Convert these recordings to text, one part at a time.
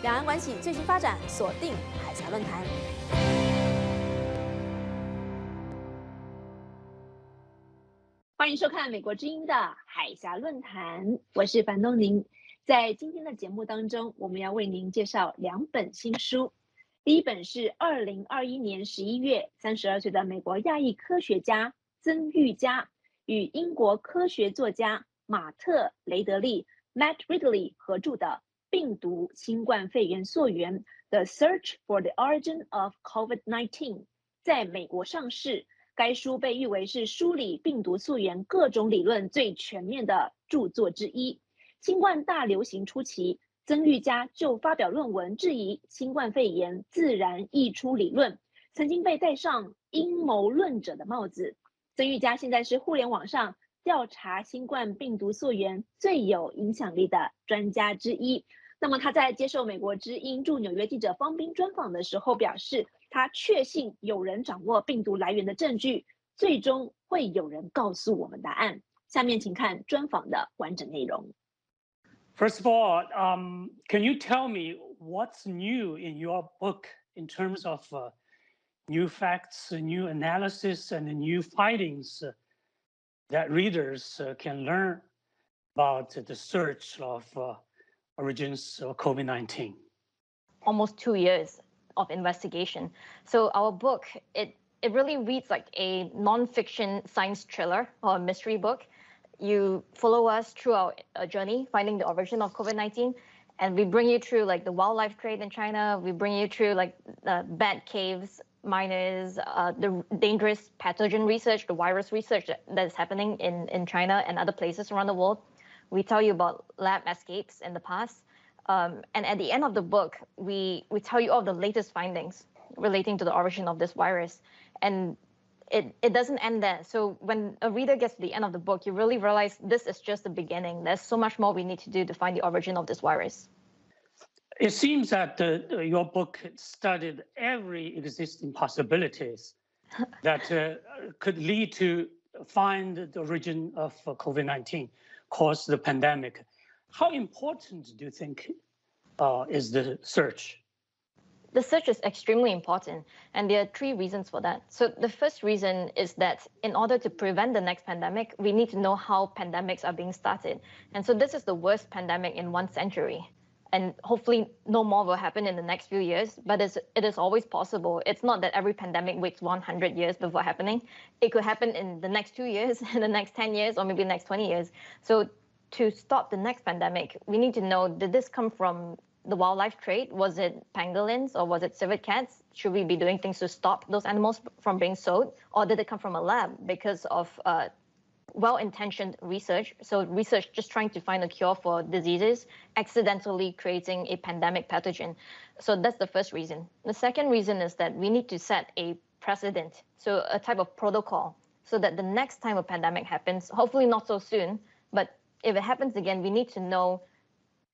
两岸关系最新发展，锁定海峡论坛。欢迎收看美国之音的海峡论坛，我是樊东宁。在今天的节目当中，我们要为您介绍两本新书。第一本是2021年11月，32岁的美国亚裔科学家曾昱嘉与英国科学作家马特·雷德利 （Matt Ridley） 合著的《病毒新冠肺炎溯源 The Search for the Origin of COVID-19》在美国上市。该书被誉为是梳理病毒溯源各种理论最全面的著作之一。新冠大流行初期，曾昱嘉就发表论文质疑新冠肺炎自然溢出理论，曾经被戴上阴谋论者的帽子。曾昱嘉现在是互联网上调查新冠病毒溯源最有影响力的专家之一。那么他在接受美国之音驻纽约记者方冰专访的时候表示，他确信有人掌握病毒来源的证据，最终会有人告诉我们答案。下面请看专访的完整内容。First of all, can you tell me what's new in your book in terms of new facts, new analysis, and new findings that readers can learn about the search of origins of COVID-19? Almost 2 years of investigation. So our book, it really reads like a non-fiction science thriller or a mystery book. You follow us through our journey, finding the origin of COVID-19, and we bring you through like the wildlife trade in China. We bring you through like bat caves, miners, the dangerous pathogen research, the virus research that is happening in China and other places around the world. We tell you about lab escapes in the past. And at the end of the book, we tell you all the latest findings relating to the origin of this virus. And it doesn't end there. So when a reader gets to the end of the book, you really realize this is just the beginning. There's so much more we need to do to find the origin of this virus. It seems that your book studied every existing possibilities that could lead to find the origin of COVID-19, cause the pandemic. How important do you think is the search? The search is extremely important, and there are 3 reasons for that. So the first reason is that in order to prevent the next pandemic, we need to know how pandemics are being started. And so this is the worst pandemic in 1 century. And hopefully no more will happen in the next few years, but it is always possible. It's not that every pandemic waits 100 years before happening. It could happen in the next 2 years, in the next 10 years, or maybe the next 20 years. So to stop the next pandemic, we need to know, did this come from the wildlife trade? Was it pangolins or was it civet cats? Should we be doing things to stop those animals from being sold? Or did it come from a lab because of well-intentioned research? So research just trying to find a cure for diseases, accidentally creating a pandemic pathogen. So that's the first reason. The second reason is that we need to set a precedent, so a type of protocol, so that the next time a pandemic happens, hopefully not so soon, but if it happens again, we need to know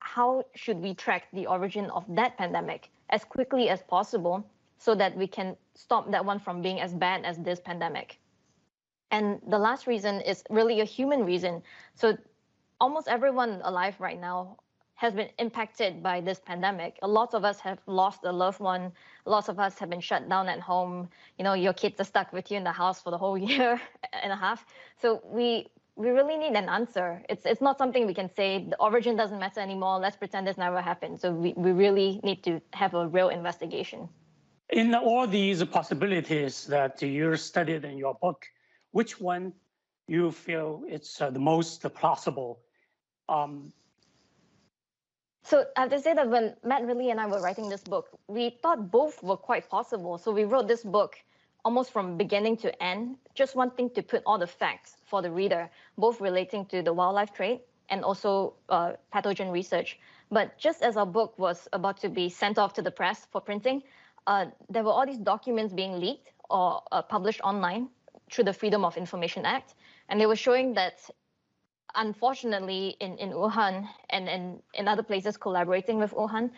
how should we track the origin of that pandemic as quickly as possible so that we can stop that one from being as bad as this pandemic. And the last reason is really a human reason. So almost everyone alive right now has been impacted by this pandemic. A lot of us have lost a loved one. Lots of us have been shut down at home. You know, your kids are stuck with you in the house for the whole year and a half. So we really need an answer. It's not something we can say, the origin doesn't matter anymore, let's pretend this never happened. So we really need to have a real investigation. In all these possibilities that you studied in your book, which one you feel it's the most plausible? So I have to say that when Matt Ridley and I were writing this book, we thought both were quite possible. So we wrote this book almost from beginning to end, just wanting to put all the facts for the reader, both relating to the wildlife trade and also pathogen research. But just as our book was about to be sent off to the press for printing, there were all these documents being leaked or published online through the Freedom of Information Act. And they were showing that, unfortunately, in Wuhan and in other places collaborating with Wuhan,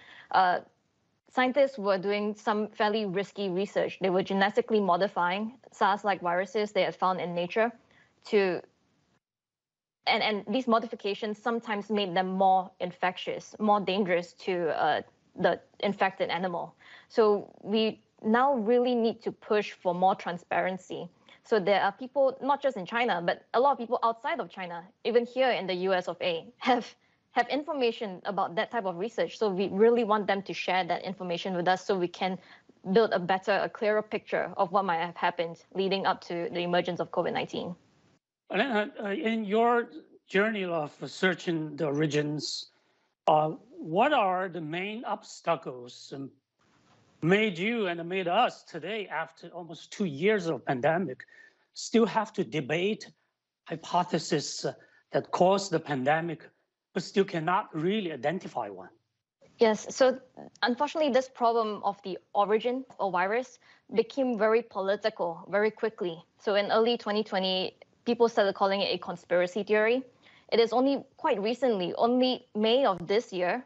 scientists were doing some fairly risky research. They were genetically modifying SARS-like viruses they had found in nature to, and these modifications sometimes made them more infectious, more dangerous to the infected animal. So we now really need to push for more transparency. So there are people, not just in China, but a lot of people outside of China, even here in the US of A, have information about that type of research. So we really want them to share that information with us so we can build a clearer picture of what might have happened leading up to the emergence of COVID-19. In your journey of searching the origins, what are the main obstacles made you and made us today, after almost 2 years of pandemic, still have to debate hypotheses that caused the pandemic, but still cannot really identify one? Yes, so unfortunately, this problem of the origin of a virus became very political very quickly. So in early 2020, people started calling it a conspiracy theory. It is only quite recently, only May of this year,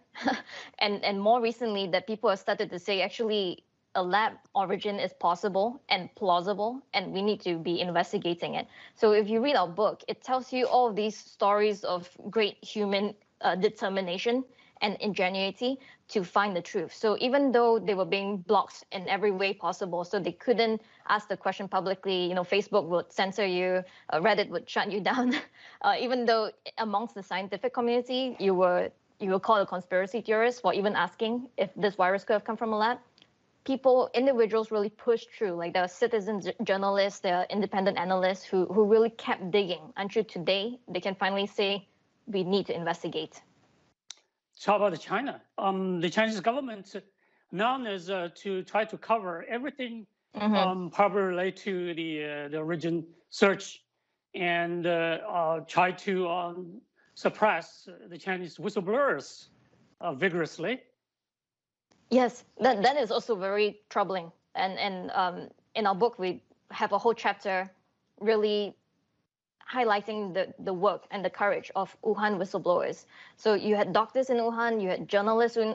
and more recently, that people have started to say actually a lab origin is possible and plausible, and we need to be investigating it. So if you read our book, it tells you all of these stories of great human determination and ingenuity to find the truth. So even though they were being blocked in every way possible, so they couldn't ask the question publicly, Facebook would censor you, Reddit would shut you down. Even though amongst the scientific community, you were called a conspiracy theorist for even asking if this virus could have come from a lab. Individuals really pushed through. Like, there are citizen journalists, there are independent analysts who really kept digging until today they can finally say, we need to investigate. So how about China? The Chinese government known as to try to cover everything probably related to the origin search, and try to suppress the Chinese whistleblowers vigorously. Yes, that is also very troubling. And in our book, we have a whole chapter really highlighting the work and the courage of Wuhan whistleblowers. So you had doctors in Wuhan, you had journalists in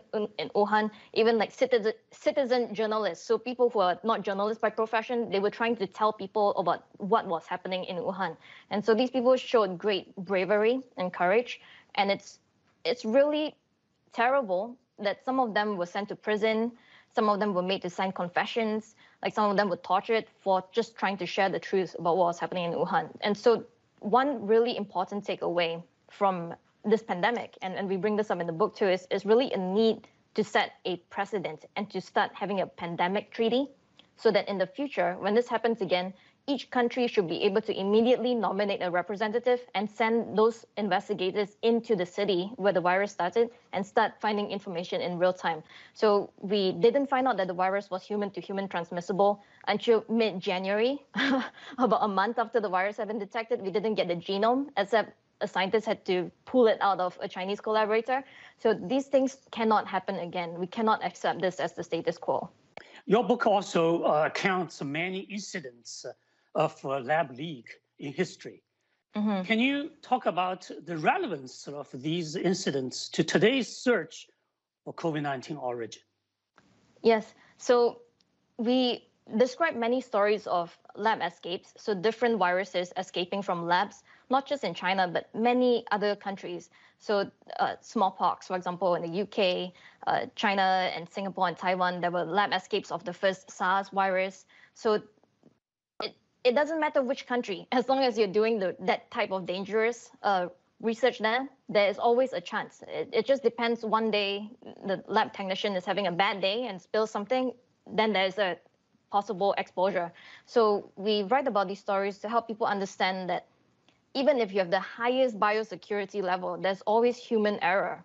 Wuhan, even like citizen journalists. So people who are not journalists by profession, they were trying to tell people about what was happening in Wuhan. And so these people showed great bravery and courage. And it's really terrible that some of them were sent to prison, some of them were made to sign confessions, like some of them were tortured for just trying to share the truth about what was happening in Wuhan. And so one really important takeaway from this pandemic, and we bring this up in the book too, is really a need to set a precedent and to start having a pandemic treaty so that in the future, when this happens again, each country should be able to immediately nominate a representative and send those investigators into the city where the virus started and start finding information in real time. So we didn't find out that the virus was human-to-human transmissible until mid-January. About a month after the virus had been detected, we didn't get the genome, except a scientist had to pull it out of a Chinese collaborator. So these things cannot happen again. We cannot accept this as the status quo. Your book also accounts many incidents of lab leak in history. Can you talk about the relevance of these incidents to today's search for COVID-19 origin? Yes, so we describe many stories of lab escapes, so different viruses escaping from labs, not just in China, but many other countries. So smallpox, for example, in the UK, China and Singapore and Taiwan, there were lab escapes of the first SARS virus. So it doesn't matter which country, as long as you're doing that type of dangerous research there is always a chance. It just depends. One day the lab technician is having a bad day and spills something, then there's a possible exposure. So we write about these stories to help people understand that even if you have the highest biosecurity level, there's always human error.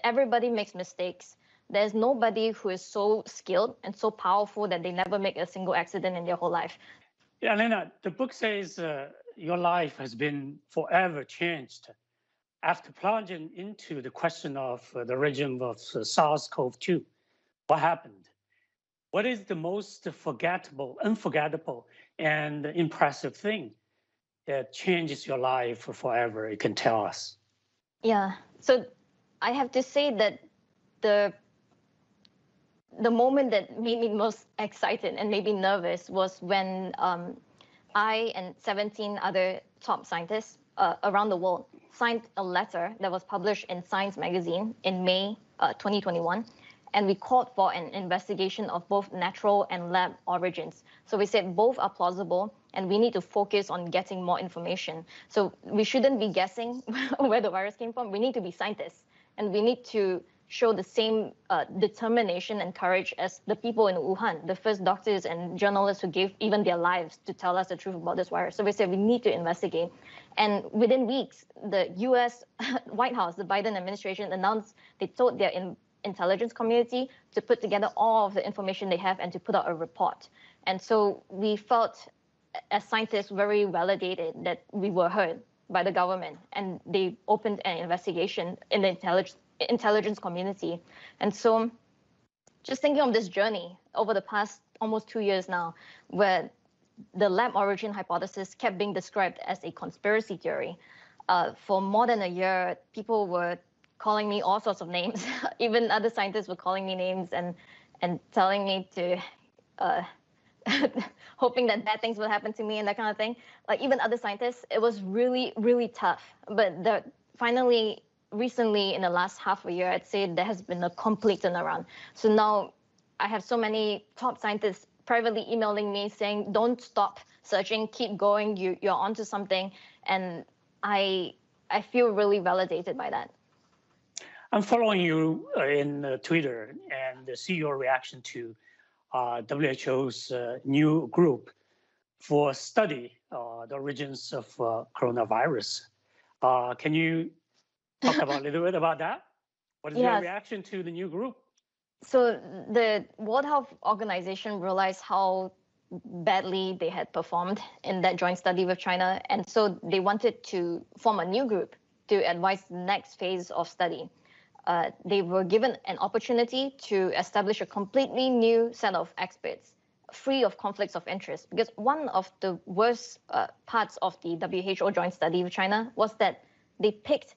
Everybody makes mistakes. There's nobody who is so skilled and so powerful that they never make a single accident in their whole life. Yeah, Alina, the book says your life has been forever changed after plunging into the question of the origin of SARS-CoV-2. What happened? What is the most unforgettable, and impressive thing that changes your life forever? You can tell us. Yeah, so I have to say that the moment that made me most excited and maybe nervous was when I and 17 other top scientists around the world signed a letter that was published in Science magazine in May 2021. And we called for an investigation of both natural and lab origins. So we said both are plausible, and we need to focus on getting more information. So we shouldn't be guessing where the virus came from. We need to be scientists, and we need to show the same determination and courage as the people in Wuhan, the first doctors and journalists who gave even their lives to tell us the truth about this virus. So we said we need to investigate. And within weeks, the US White House, the Biden administration announced they told their intelligence community to put together all of the information they have and to put out a report. And so we felt as scientists very validated that we were heard by the government, and they opened an investigation in the intelligence community. And so just thinking of this journey over the past almost 2 years now, where the lab origin hypothesis kept being described as a conspiracy theory. For more than a year, people were calling me all sorts of names. Even other scientists were calling me names and telling me to, hoping that bad things would happen to me and that kind of thing. Like even other scientists, it was really, really tough. But finally, recently, in the last half a year, I'd say there has been a complete turnaround. So now I have so many top scientists privately emailing me saying, don't stop searching, keep going, you're onto something. And I feel really validated by that. I'm following you in Twitter and see your reaction to WHO's new group for study the origins of coronavirus. Can you talk about a little bit about that? What is your reaction to the new group? So the World Health Organization realized how badly they had performed in that joint study with China. And so they wanted to form a new group to advise the next phase of study. They were given an opportunity to establish a completely new set of experts, free of conflicts of interest. Because one of the worst parts of the WHO joint study with China was that they picked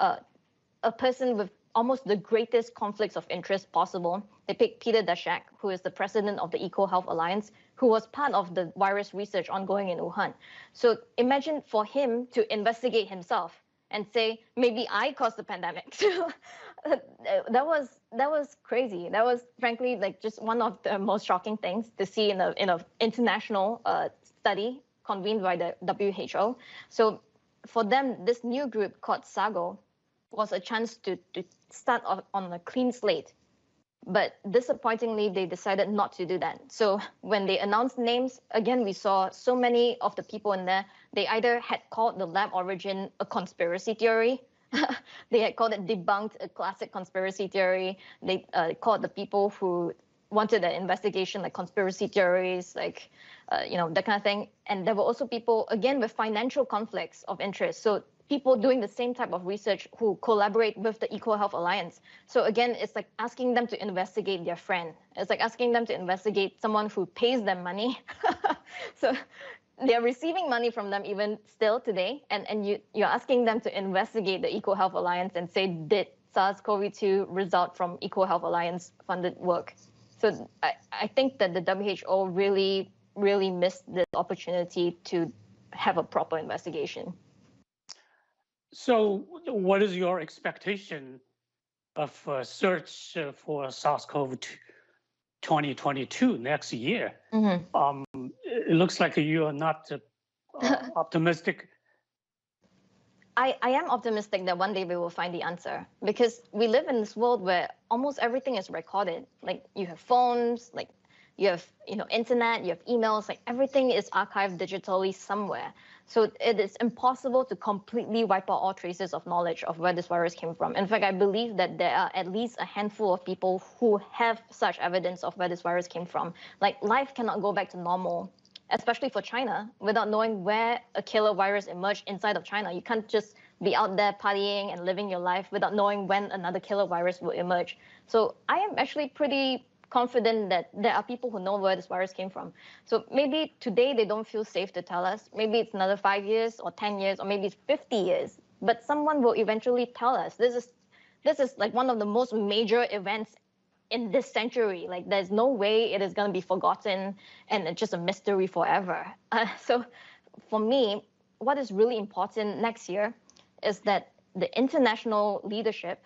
a person with almost the greatest conflicts of interest possible. They picked Peter Daszak, who is the president of the EcoHealth Alliance, who was part of the virus research ongoing in Wuhan. So imagine for him to investigate himself and say, maybe I caused the pandemic. that was crazy. That was frankly like just one of the most shocking things to see in a international study convened by the WHO. So for them, this new group called SAGO was a chance to start on a clean slate. But disappointingly, they decided not to do that. So when they announced names, again, we saw so many of the people in there, they either had called the lab origin a conspiracy theory, they had called it debunked, a classic conspiracy theory, they called the people who wanted an investigation like conspiracy theories, like, that kind of thing. And there were also people, again, with financial conflicts of interest. So people doing the same type of research who collaborate with the EcoHealth Alliance. So again, it's like asking them to investigate their friend. It's like asking them to investigate someone who pays them money. So they're receiving money from them even still today. And you're asking them to investigate the EcoHealth Alliance and say, did SARS-CoV-2 result from EcoHealth Alliance funded work? So I think that the WHO really, really missed the opportunity to have a proper investigation. So what is your expectation of search for SARS-CoV-2 2022 next year? Mm-hmm. It looks like you are not optimistic. I am optimistic that one day we will find the answer, because we live in this world where almost everything is recorded. Like you have phones, like you have internet, you have emails, like everything is archived digitally somewhere. So it is impossible to completely wipe out all traces of knowledge of where this virus came from. In fact, I believe that there are at least a handful of people who have such evidence of where this virus came from. Like life cannot go back to normal, especially for China, without knowing where a killer virus emerged inside of China. You can't just be out there partying and living your life without knowing when another killer virus will emerge. So I am actually pretty confident that there are people who know where this virus came from. So maybe today they don't feel safe to tell us. Maybe it's another 5 years or 10 years or maybe it's 50 years. But someone will eventually tell us. This is like one of the most major events in this century. Like there's no way it is going to be forgotten and it's just a mystery forever. So for me, what is really important next year is that the international leadership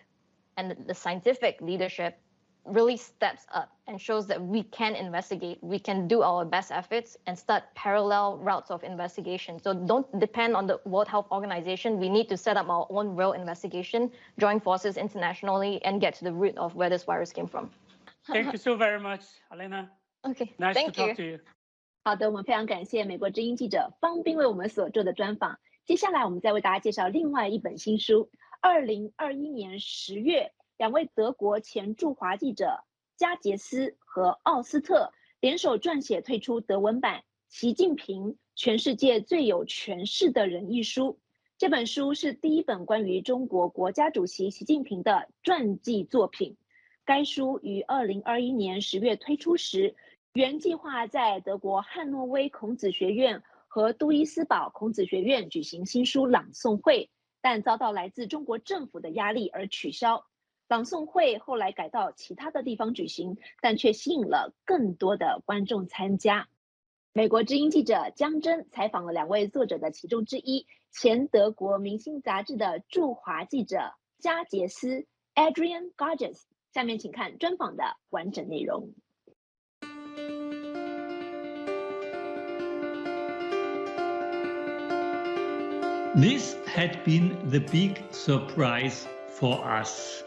and the scientific leadership really steps up and shows that we can investigate, we can do our best efforts and start parallel routes of investigation. So don't depend on the World Health Organization. We need to set up our own real investigation, join forces internationally, and get to the root of where this virus came from. Thank you so very much, Alina. Okay, nice thank to talk you. to you. 好的，我们非常感谢美国之音记者方冰为我们所做的专访。接下来，我们再为大家介绍另外一本新书。2021年10月，两位德国前驻华记者佳杰斯和奥斯特联手撰写推出德文版《习近平：全世界最有权势的人》一书。这本书是第一本关于中国国家主席习近平的传记作品。该书于2021年10月推出时，原计划在德国汉诺威孔子学院和杜伊斯堡孔子学院举行新书朗诵会，但遭到来自中国政府的压力而取消。朗诵会后来改到其他的地方举行，但却吸引了更多的观众参加。美国之音记者江真采访了两位作者的其中之一，前德国明星杂志的驻华记者佳杰斯 Adrian Geiges。下面请看专访的完整内容。This had been the big surprise for us.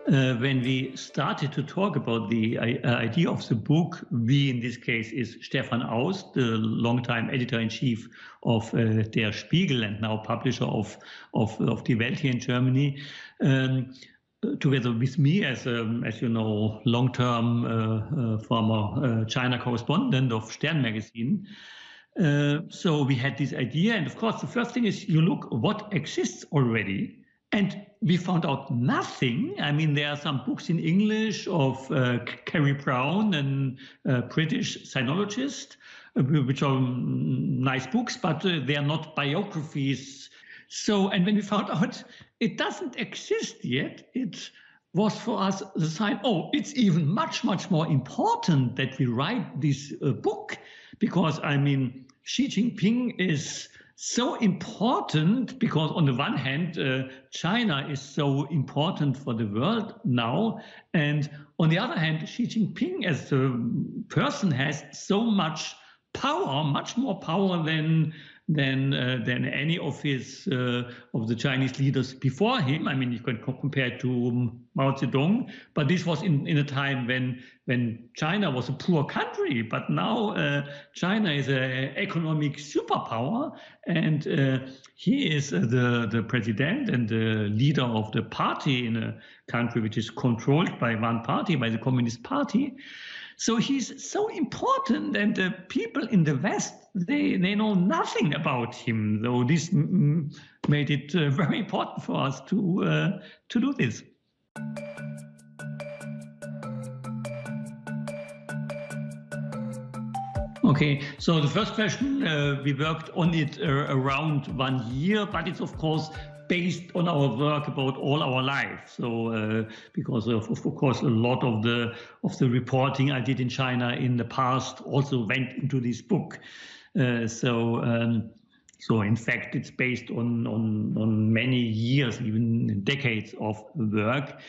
When we started to talk about the idea of the book, we in this case is Stefan Aust, the longtime editor-in-chief of Der Spiegel and now publisher of Die Welt here in Germany, together with me as you know, long-term former China correspondent of Stern magazine. So we had this idea, and of course the first thing is you look what exists already. And we found out nothing. I mean, there are some books in English of Carrie Brown, and British sinologist, which are nice books, but they are not biographies. So, and when we found out it doesn't exist yet, it was for us the sign, oh, it's even much, much more important that we write this book, because, I mean, Xi Jinping is so important because on the one hand, China is so important for the world now. And on the other hand, Xi Jinping as a person has so much power, much more power than any of the Chinese leaders before him. I mean, you can compare it to Mao Zedong, but this was in a time when China was a poor country. But now China is an economic superpower, and he is the president and the leader of the party in a country which is controlled by one party, by the Communist Party. So he's so important, and the people in the West, they know nothing about him. So this made it very important for us to do this. Okay, so the first question, we worked on it around 1 year, but it's of course based on our work about all our life. So because of course a lot of the reporting I did in China in the past also went into this book. So in fact it's based on many years, even decades of work.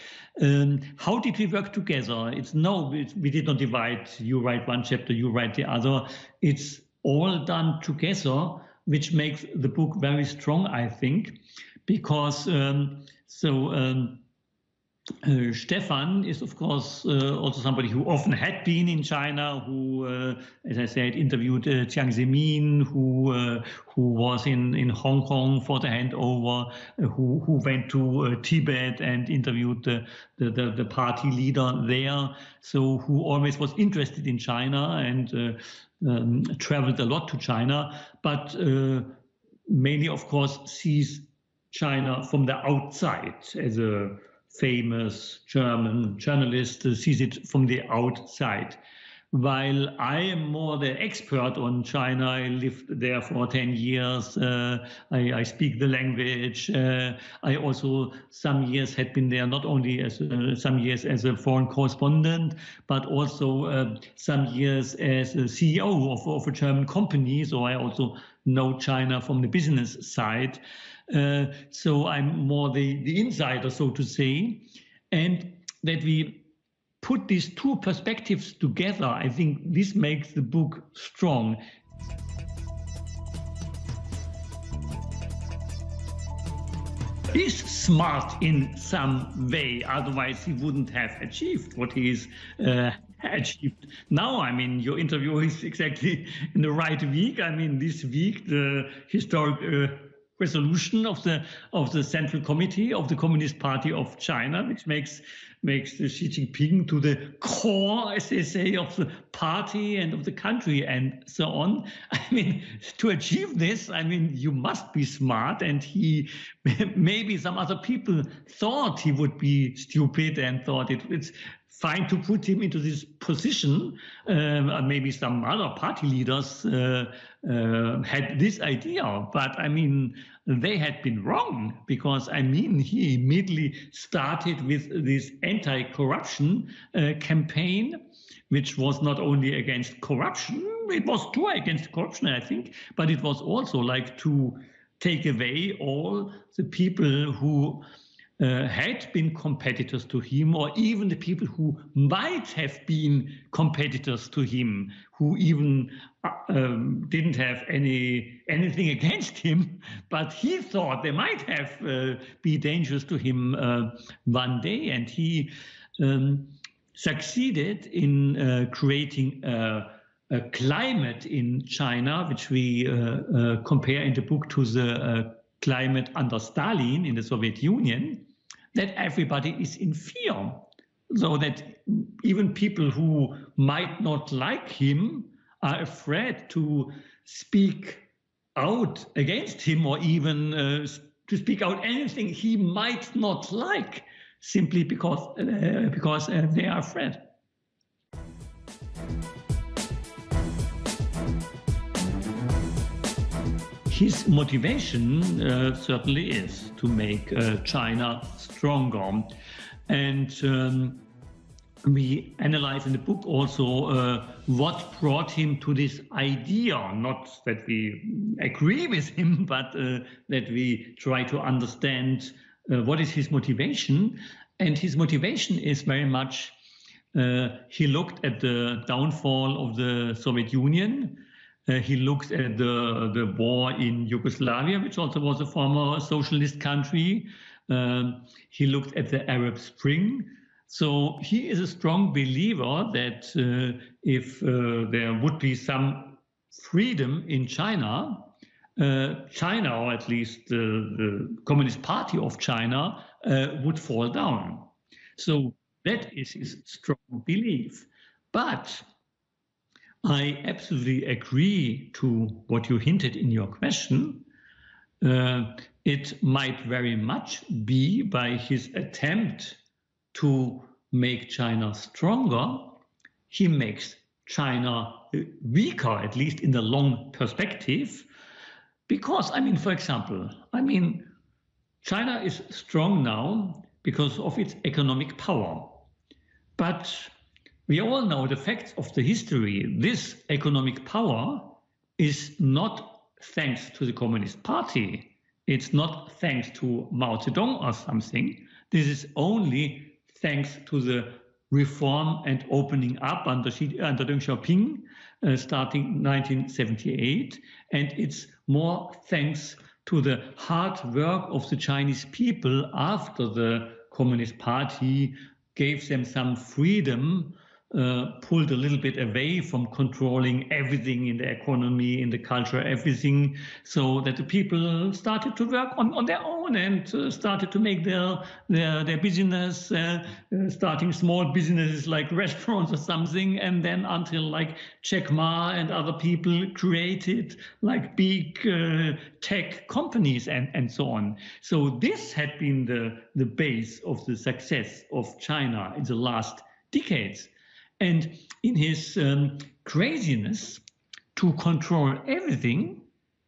How did we work together? We did not divide, you write one chapter, you write the other. It's all done together, which makes the book very strong, I think. Because Stefan is, of course, also somebody who often had been in China, who, as I said, interviewed Jiang Zemin, who was in Hong Kong for the handover, who went to Tibet and interviewed the party leader there. So who always was interested in China and traveled a lot to China, but mainly, of course, sees China from the outside as a famous German journalist sees it from the outside. while I am more the expert on China. I lived there for 10 years. I speak the language. I also some years had been there, not only as some years as a foreign correspondent, but also some years as a CEO of a German company. So I also know China from the business side. So I'm more the insider, so to say. And that we put these two perspectives together, I think this makes the book strong. He's smart in some way, otherwise he wouldn't have achieved what he's achieved now. I mean, your interview is exactly in the right week. I mean, this week, the historic resolution of the Central Committee of the Communist Party of China, which makes Xi Jinping to the core, as they say, of the party and of the country and so on. I mean, to achieve this, I mean, you must be smart. And maybe some other people thought he would be stupid and thought it's fine to put him into this position. Maybe some other party leaders had this idea, but I mean, they had been wrong, because I mean, he immediately started with this anti-corruption campaign, which was not only against corruption, it was true against corruption, I think, but it was also like to take away all the people who had been competitors to him, or even the people who might have been competitors to him, who even didn't have anything against him, but he thought they might have be dangerous to him one day. And he succeeded in creating a climate in China, which we compare in the book to the climate under Stalin in the Soviet Union, that everybody is in fear, so that even people who might not like him are afraid to speak out against him, or even to speak out anything he might not like, simply because they are afraid. His motivation certainly is to make China stronger. And we analyze in the book also what brought him to this idea, not that we agree with him, but that we try to understand what is his motivation. And his motivation is very much, he looked at the downfall of the Soviet Union. He looked at the war in Yugoslavia, which also was a former socialist country. He looked at the Arab Spring. So he is a strong believer that if there would be some freedom in China, China, or at least the Communist Party of China, would fall down. So that is his strong belief. But I absolutely agree to what you hinted in your question. It might very much be by his attempt to make China stronger, he makes China weaker, at least in the long perspective. Because, I mean, for example, China is strong now because of its economic power. But we all know the facts of the history. This economic power is not thanks to the Communist Party. It's not thanks to Mao Zedong or something. This is only thanks to the reform and opening up under Deng Xiaoping, starting 1978. And it's more thanks to the hard work of the Chinese people after the Communist Party gave them some freedom, pulled a little bit away from controlling everything in the economy, in the culture, everything, so that the people started to work on their own and started to make their business, starting small businesses like restaurants or something, and then until like Jack Ma and other people created like big tech companies and so on. So this had been the base of the success of China in the last decades. And in his craziness to control everything,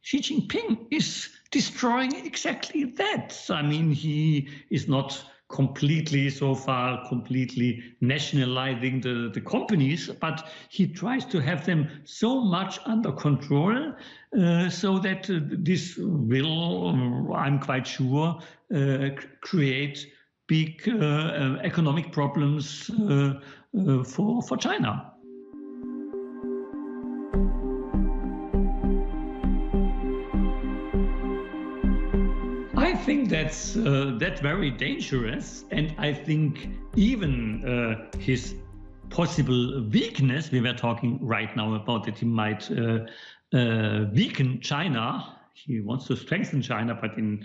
Xi Jinping is destroying exactly that. I mean, he is not completely nationalizing the companies, but he tries to have them so much under control so that this will, I'm quite sure, create big economic problems for China. I think that's very dangerous, and I think even his possible weakness, we were talking right now about that he might weaken China. He wants to strengthen China, but in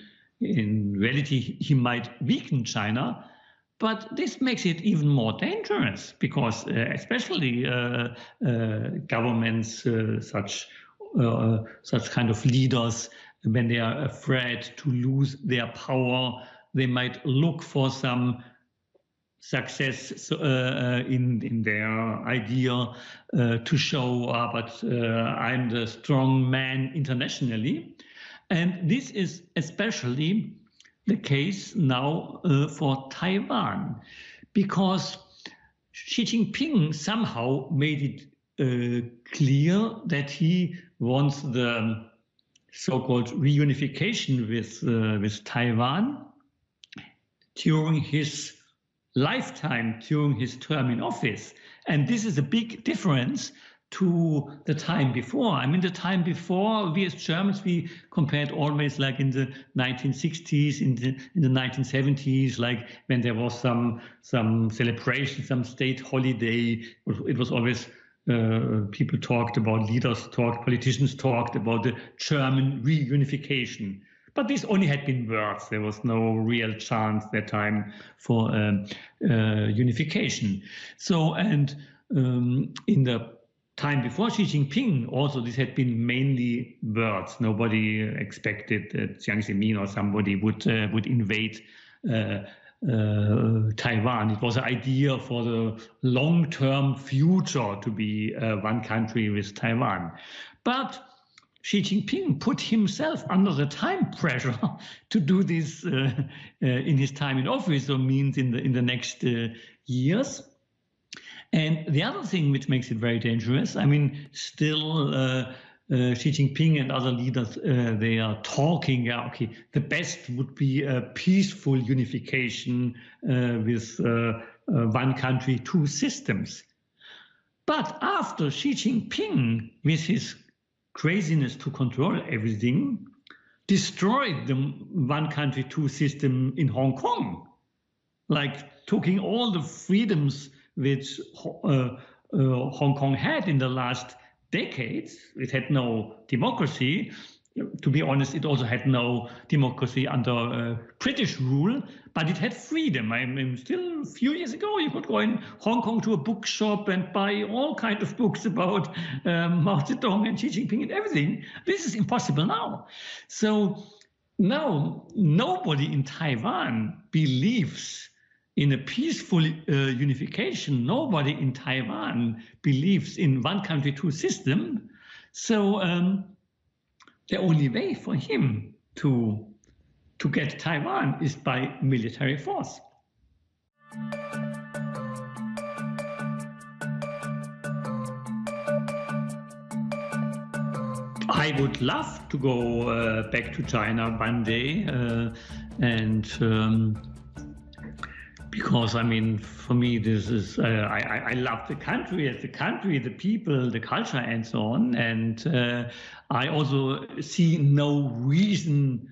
reality he might weaken China. But this makes it even more dangerous because especially governments, such kind of leaders, when they are afraid to lose their power, they might look for some success in their idea to show, but I'm the strong man internationally. And this is especially the case now for Taiwan, because Xi Jinping somehow made it clear that he wants the so-called reunification with Taiwan during his lifetime, during his term in office. And this is a big difference to the time before. I mean, the time before, we as Germans, we compared always like in the 1960s, in the 1970s, like when there was some celebration, some state holiday. It was always people talked about, politicians talked about the German reunification. But this only had been words. There was no real chance that time for unification. So, and in the time before Xi Jinping, also this had been mainly words. Nobody expected that Jiang Zemin or somebody would invade Taiwan. It was an idea for the long-term future to be one country with Taiwan. But Xi Jinping put himself under the time pressure to do this in his time in office, so means in the next years. And the other thing which makes it very dangerous, I mean, still Xi Jinping and other leaders, they are talking, okay, the best would be a peaceful unification with one country, two systems. But after Xi Jinping, with his craziness to control everything, destroyed the one country, two system in Hong Kong, like taking all the freedoms which Hong Kong had in the last decades. It had no democracy. To be honest, it also had no democracy under British rule, but it had freedom. I mean, still a few years ago, you could go in Hong Kong to a bookshop and buy all kinds of books about Mao Zedong and Xi Jinping and everything. This is impossible now. So now nobody in Taiwan believes in a peaceful unification. Nobody in Taiwan believes in one country, two system. So the only way for him to get Taiwan is by military force. I would love to go back to China one day, and because, I mean, for me, this is, I love the country as the country, the people, the culture, and so on. And I also see no reason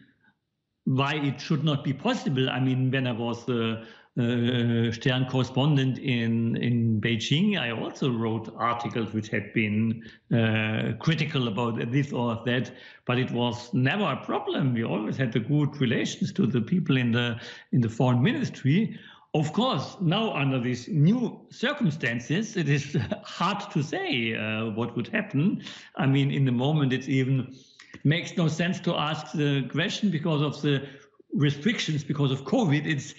why it should not be possible. I mean, when I was the Stern correspondent in Beijing, I also wrote articles which had been critical about this or that, but it was never a problem. We always had the good relations to the people in the foreign ministry. Of course, now under these new circumstances, it is hard to say what would happen. I mean, in the moment, it even makes no sense to ask the question because of the restrictions because of COVID, it's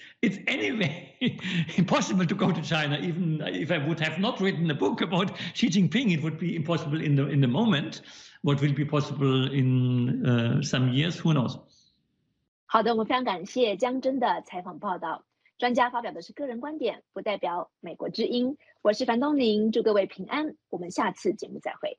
anyway impossible to go to China. Even if I would have not written a book about Xi Jinping, it would be impossible in the moment. What will be possible in some years, who knows? 好的，我们非常感谢江真的采访报道。专家发表的是个人观点，不代表美国之音。我是樊东宁，祝各位平安。我们下次节目再会。